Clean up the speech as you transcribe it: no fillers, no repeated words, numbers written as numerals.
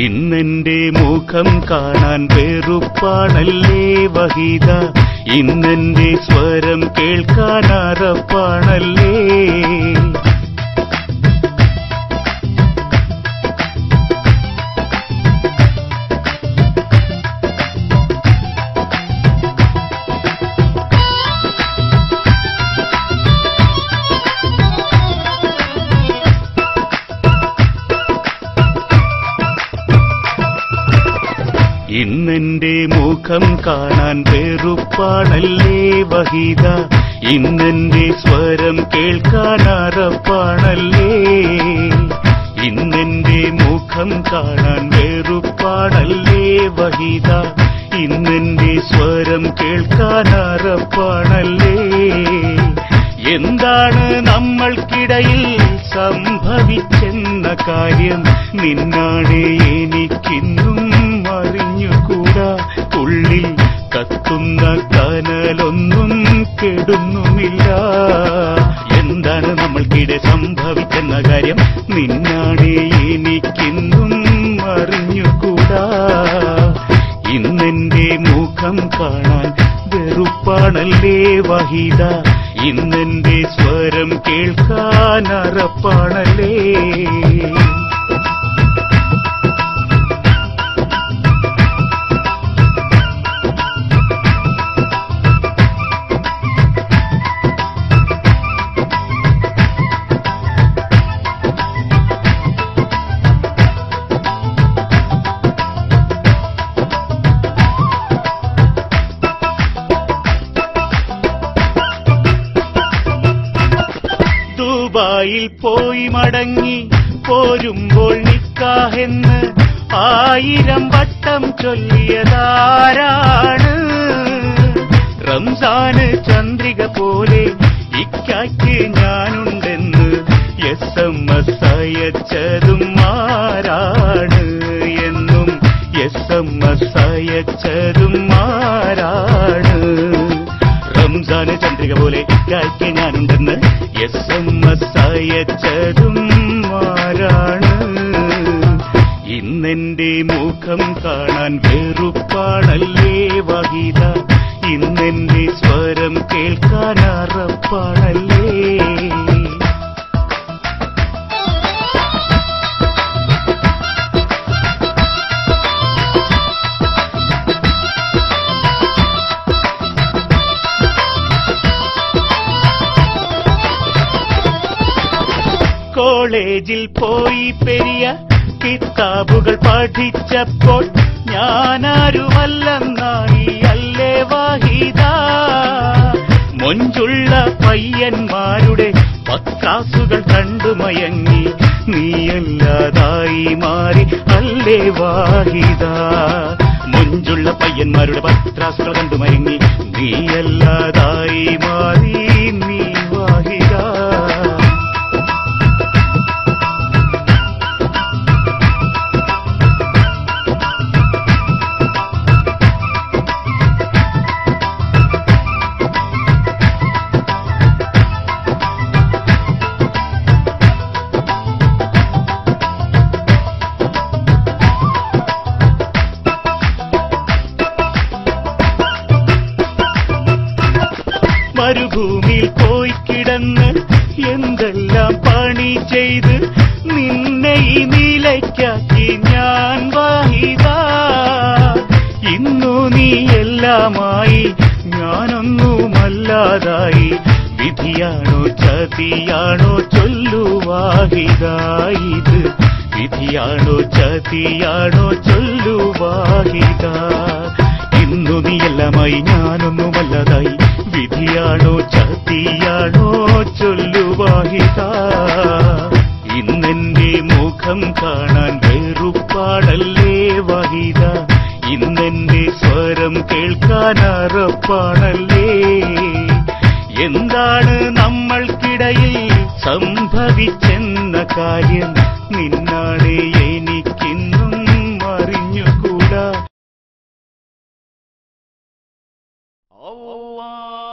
ഇന്നെന്റെ മുഖം കാണാൻ വെറുപ്പാണല്ലേ വഹീദ, ഇന്നെന്റെ സ്വരം കേൾക്കാൻ അറപ്പാണല്ലേ. ഇന്നെന്റെ മുഖം കാണാൻ വെറുപ്പാണല്ലേ വഹീദ, ഇന്നെന്റെ സ്വരം കേൾക്കാൻ അറപ്പാണല്ലേ. ഇന്നെന്റെ മുഖം കാണാൻ വെറുപ്പാണല്ലേ വഹീദ, ഇന്നെന്റെ സ്വരം കേൾക്കാൻ അറപ്പാണല്ലേ. എന്താണ് നമ്മൾക്കിടയിൽ സംഭവിച്ചെന്ന കാര്യം നിന്നാണ് എനിക്കിന്നും അറിഞ്ഞുകൂടാ. ഉള്ളിൽ കത്തുന്ന കനലൊന്നും കെടുന്നുമില്ല. എന്താണ് നമ്മൾക്കിടെ സംഭവിച്ചെന്ന കാര്യം നിന്നാണ് എനിക്കിന്നും അറിഞ്ഞുകൂടാ. ഇന്നെന്റെ മുഖം കാണാൻ വെറുപ്പാണല്ലേ വഹീദ, ഇന്നെന്റെ സ്വരം കേൾക്കാൻ അറപ്പാണല്ലേ. ദുബായിൽ പോയി മടങ്ങി പോരുമ്പോൾ നിക്കാഹെന്ന് 1000 വട്ടം ചൊല്ലിയതാരാണ്? റംസാന് ചന്ദ്രിക പോലെ ഇക്കായ്ക്ക് ഞാനുണ്ടെന്ന് SMS അയച്ചതും ആരാണ്? എന്നും SMS അയച്ചതും ആരാണ്? റംസാന് ചന്ദ്രിക പോലെ ഇക്കായ്ക്ക് ഞാനുണ്ടെന്ന് SMS അയച്ചതും ആരാണ്? ഇന്നെന്റെ മുഖം കാണാൻ വെറുപ്പാണല്ലേ വഹീദ, ഇന്നെന്റെ സ്വരം കേൾക്കാൻ അറപ്പാണല്ലേ. കോളേജിൽ പോയി പെരിയ കിതാബുകൾ പഠിച്ചപ്പോൾ ഞാനാരുമല്ലെന്നായി അല്ലേ വാഹിദ. മൊഞ്ചുള്ള പയ്യന്മാരുടെ പത്രാസുകൾ കണ്ടു മയങ്ങി നീയല്ലാതായി മാറി അല്ലേ വാഹിദ. മൊഞ്ചുള്ള പയ്യന്മാരുടെ പത്രാസുകൾ കണ്ടു മയങ്ങി നീയല്ലാതായി മാറി നീ വാഹിദ. മരുഭൂമിയിൽ പോയി കിടന്ന് എന്തെല്ലാം പണി ചെയ്ത് നിന്നെ ഈ നിലയ്ക്കാക്കി ഞാൻ വാഹിദ. ഇന്നു നീ എല്ലാമായി ഞാനൊന്നുമല്ലാതായി. വിധിയാണോ ചതിയാണോ ചൊല്ലു വാഹിദ, ഇത് വിധിയാണോ ചതിയാണോ ചൊല്ലു വാഹിദ. ഇന്നു നീ എല്ലാമായി ഞാനൊന്നുമല്ലാതായി. വിധിയാണോ ചതിയാണോ ചൊല്ലു വാഹിദ. ഇന്നെന്റെ മുഖം കാണാൻ വെറുപ്പാണല്ലേ വഹീദ, ഇന്നെന്റെ സ്വരം കേൾക്കാൻ അറപ്പാണല്ലേ. എന്താണ് നമ്മൾക്കിടയിൽ സംഭവിച്ചെന്ന കാര്യം നിന്നാണ് എനിക്കിന്നും അറിഞ്ഞുകൂടാ. Allah